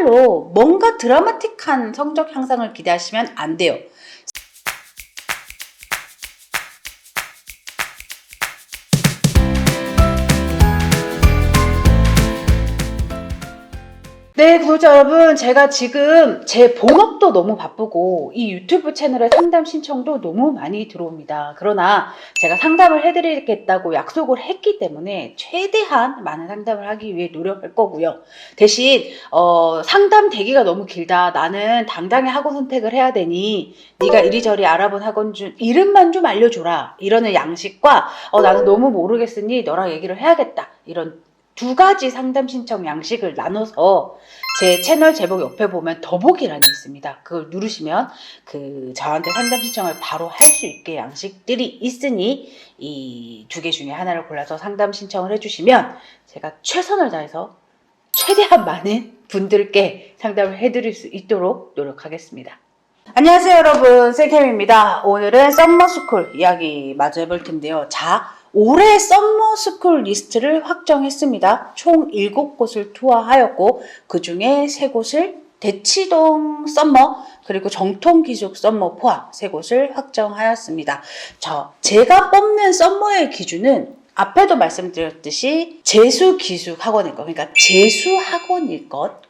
달로 뭔가 드라마틱한 성적 향상을 기대하시면 안 돼요. 네, 구독자 여러분, 제가 지금 제 본업도 너무 바쁘고 이 유튜브 채널에 상담 신청도 너무 많이 들어옵니다. 그러나 제가 상담을 해드리겠다고 약속을 했기 때문에 최대한 많은 상담을 하기 위해 노력할 거고요. 대신 상담 대기가 너무 길다. 나는 당당히 학원 선택을 해야 되니 네가 이리저리 알아본 학원 중 이름만 좀 알려줘라. 이러는 양식과 나는 너무 모르겠으니 너랑 얘기를 해야겠다. 이런 두 가지 상담 신청 양식을 나눠서 제 채널 제목 옆에 보면 더보기란이 있습니다. 그걸 누르시면 저한테 상담 신청을 바로 할 수 있게 양식들이 있으니 이 두 개 중에 하나를 골라서 상담 신청을 해주시면 제가 최선을 다해서 최대한 많은 분들께 상담을 해드릴 수 있도록 노력하겠습니다. 안녕하세요 여러분, 쌤캠입니다. 오늘은 썸머스쿨 이야기 마저 해볼 텐데요. 올해 썸머스쿨 리스트를 확정했습니다. 총 7곳을 투어하였고 그 중에 3곳을 대치동 썸머 그리고 정통기숙 썸머 포함 3곳을 확정하였습니다. 제가 뽑는 썸머의 기준은 앞에도 말씀드렸듯이 재수기숙 학원일 것, 그러니까 재수학원일 것.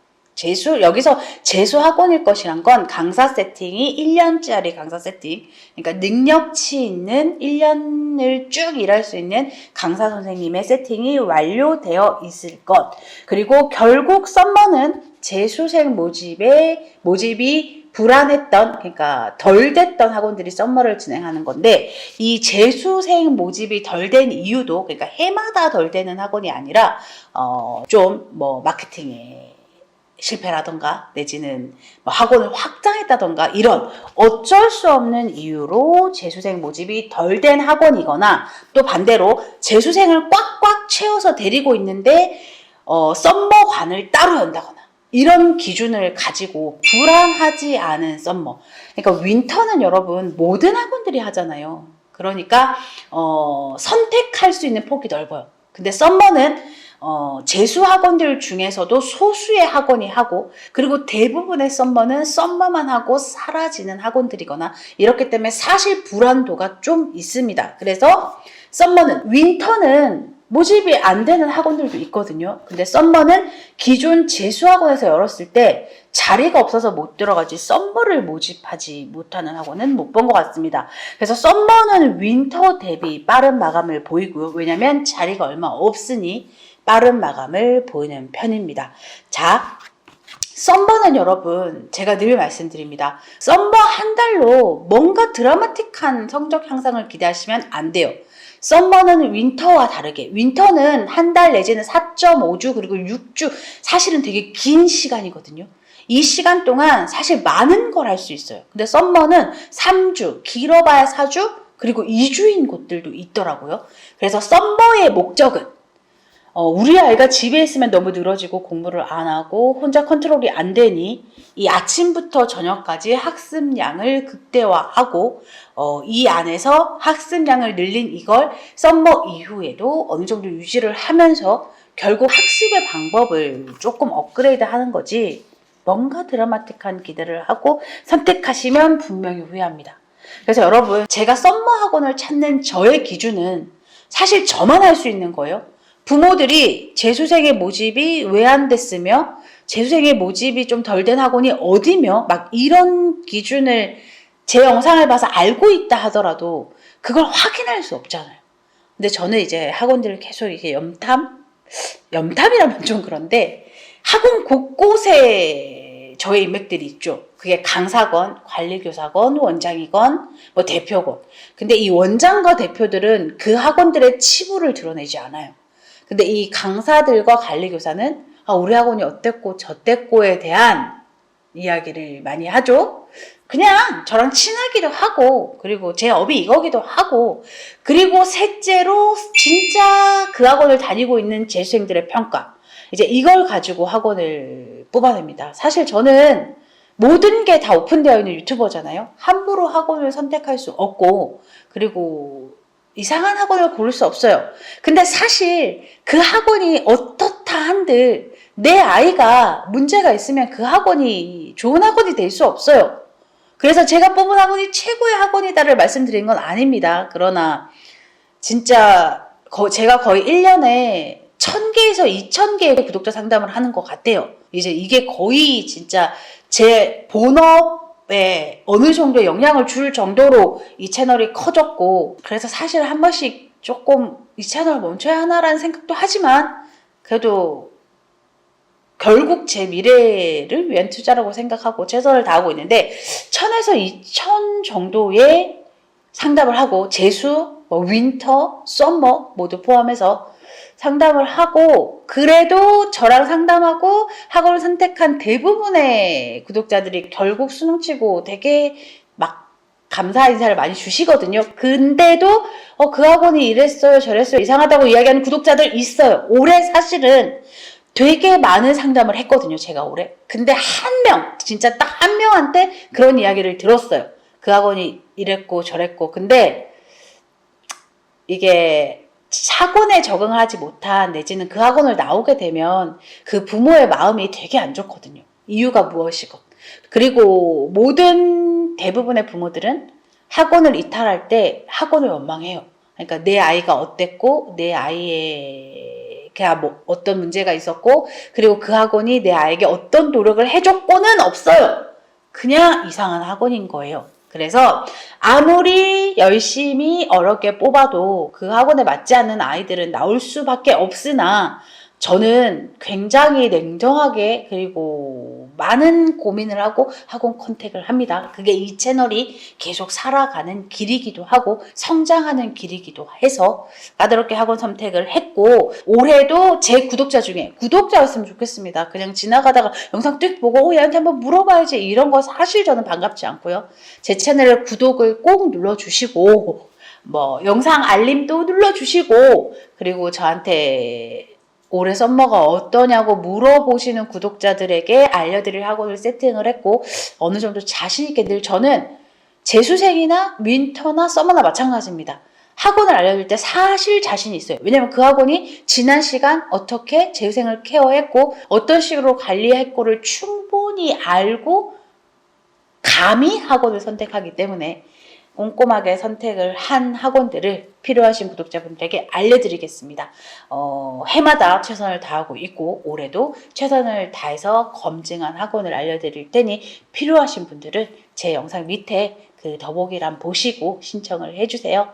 여기서 재수학원일 것이란 건 강사 세팅이 1년짜리 강사 세팅, 그러니까 능력치 있는 1년을 쭉 일할 수 있는 강사 선생님의 세팅이 완료되어 있을 것. 그리고 결국 썸머는 재수생 모집이 불안했던, 그러니까 덜 됐던 학원들이 썸머를 진행하는 건데, 이 재수생 모집이 덜 된 이유도, 그러니까 해마다 덜 되는 학원이 아니라 마케팅에 실패라던가 내지는 학원을 확장했다던가 이런 어쩔 수 없는 이유로 재수생 모집이 덜 된 학원이거나, 또 반대로 재수생을 꽉꽉 채워서 데리고 있는데 썸머관을 따로 연다거나 이런 기준을 가지고 불안하지 않은 썸머. 그러니까 윈터는 여러분 모든 학원들이 하잖아요. 그러니까 선택할 수 있는 폭이 넓어요. 근데 썸머는 재수 학원들 중에서도 소수의 학원이 하고, 그리고 대부분의 썸머는 썸머만 하고 사라지는 학원들이거나 이렇기 때문에 사실 불안도가 좀 있습니다. 그래서 윈터는 모집이 안 되는 학원들도 있거든요. 근데 썸머는 기존 재수학원에서 열었을 때 자리가 없어서 못 들어가지 썸머를 모집하지 못하는 학원은 못 본 것 같습니다. 그래서 썸머는 윈터 대비 빠른 마감을 보이고요. 왜냐면 자리가 얼마 없으니 빠른 마감을 보이는 편입니다. 썸머는 여러분, 제가 늘 말씀드립니다. 썸머 한 달로 뭔가 드라마틱한 성적 향상을 기대하시면 안 돼요. 썸머는 윈터와 다르게, 윈터는 한 달 내지는 4.5주 그리고 6주, 사실은 되게 긴 시간이거든요. 이 시간 동안 사실 많은 걸 할 수 있어요. 근데 썸머는 3주, 길어봐야 4주, 그리고 2주인 곳들도 있더라고요. 그래서 썸머의 목적은 우리 아이가 집에 있으면 너무 늘어지고 공부를 안 하고 혼자 컨트롤이 안 되니 이 아침부터 저녁까지 학습량을 극대화하고 이 안에서 학습량을 늘린 이걸 썸머 이후에도 어느 정도 유지를 하면서 결국 학습의 방법을 조금 업그레이드 하는 거지, 뭔가 드라마틱한 기대를 하고 선택하시면 분명히 후회합니다. 그래서 여러분, 제가 썸머 학원을 찾는 저의 기준은 사실 저만 할 수 있는 거예요. 부모들이 재수생의 모집이 왜 안 됐으며 재수생의 모집이 좀 덜 된 학원이 어디며 이런 기준을 제 영상을 봐서 알고 있다 하더라도 그걸 확인할 수 없잖아요. 근데 저는 이제 학원들을 계속 이렇게 염탐이라면 좀 그런데 학원 곳곳에 저의 인맥들이 있죠. 그게 강사건, 관리교사건, 원장이건, 대표건. 근데 이 원장과 대표들은 그 학원들의 치부를 드러내지 않아요. 근데 이 강사들과 관리교사는 우리 학원이 어땠고 저땠고에 대한 이야기를 많이 하죠. 그냥 저랑 친하기도 하고, 그리고 제 업이 이거기도 하고, 그리고 셋째로 진짜 그 학원을 다니고 있는 재수생들의 평가, 이제 이걸 가지고 학원을 뽑아냅니다. 사실 저는 모든 게 다 오픈되어 있는 유튜버잖아요. 함부로 학원을 선택할 수 없고, 그리고 이상한 학원을 고를 수 없어요. 근데 사실 그 학원이 어떻다 한들 내 아이가 문제가 있으면 그 학원이 좋은 학원이 될 수 없어요. 그래서 제가 뽑은 학원이 최고의 학원이다를 말씀드린 건 아닙니다. 그러나 진짜 제가 거의 1년에 1000개에서 2000개의 구독자 상담을 하는 것 같아요. 이제 이게 거의 진짜 제 본업에 어느 정도 영향을 줄 정도로 이 채널이 커졌고, 그래서 사실 한 번씩 조금 이 채널 멈춰야 하나라는 생각도 하지만 그래도 결국 제 미래를 위한 투자라고 생각하고 최선을 다하고 있는데, 1000에서 2000 정도의 상담을 하고 재수, 윈터, 썸머 모두 포함해서 상담을 하고, 그래도 저랑 상담하고 학원을 선택한 대부분의 구독자들이 결국 수능 치고 되게 막 감사 인사를 많이 주시거든요. 근데도 그 학원이 이랬어요 저랬어요 이상하다고 이야기하는 구독자들 있어요. 올해 사실은 되게 많은 상담을 했거든요, 제가 올해. 근데 진짜 딱 한 명한테 그런 이야기를 들었어요. 그 학원이 이랬고 저랬고. 근데 이게 학원에 적응을 하지 못한, 내지는 그 학원을 나오게 되면 그 부모의 마음이 되게 안 좋거든요. 이유가 무엇이건. 그리고 대부분의 부모들은 학원을 이탈할 때 학원을 원망해요. 그러니까 내 아이가 어땠고, 내 아이의 어떤 문제가 있었고, 그리고 그 학원이 내 아이에게 어떤 노력을 해줬고는 없어요. 그냥 이상한 학원인 거예요. 그래서 아무리 열심히 어렵게 뽑아도 그 학원에 맞지 않는 아이들은 나올 수밖에 없으나, 저는 굉장히 냉정하게 그리고 많은 고민을 하고 학원 컨택을 합니다. 그게 이 채널이 계속 살아가는 길이기도 하고 성장하는 길이기도 해서 까다롭게 학원 선택을 했고, 올해도 제 구독자 중에 구독자였으면 좋겠습니다. 그냥 지나가다가 영상 뚝 보고 얘한테 한번 물어봐야지 이런 거 사실 저는 반갑지 않고요. 제 채널 구독을 꼭 눌러주시고, 영상 알림도 눌러주시고, 그리고 저한테 올해 썸머가 어떠냐고 물어보시는 구독자들에게 알려드릴 학원을 세팅을 했고, 어느 정도 자신있게 늘 저는 재수생이나 윈터나 썸머나 마찬가지입니다. 학원을 알려줄 때 사실 자신이 있어요. 왜냐면 그 학원이 지난 시간 어떻게 재수생을 케어했고 어떤 식으로 관리했고를 충분히 알고 감히 학원을 선택하기 때문에 꼼꼼하게 선택을 한 학원들을 필요하신 구독자분들에게 알려드리겠습니다. 해마다 최선을 다하고 있고 올해도 최선을 다해서 검증한 학원을 알려드릴 테니 필요하신 분들은 제 영상 밑에 그 더보기란 보시고 신청을 해주세요.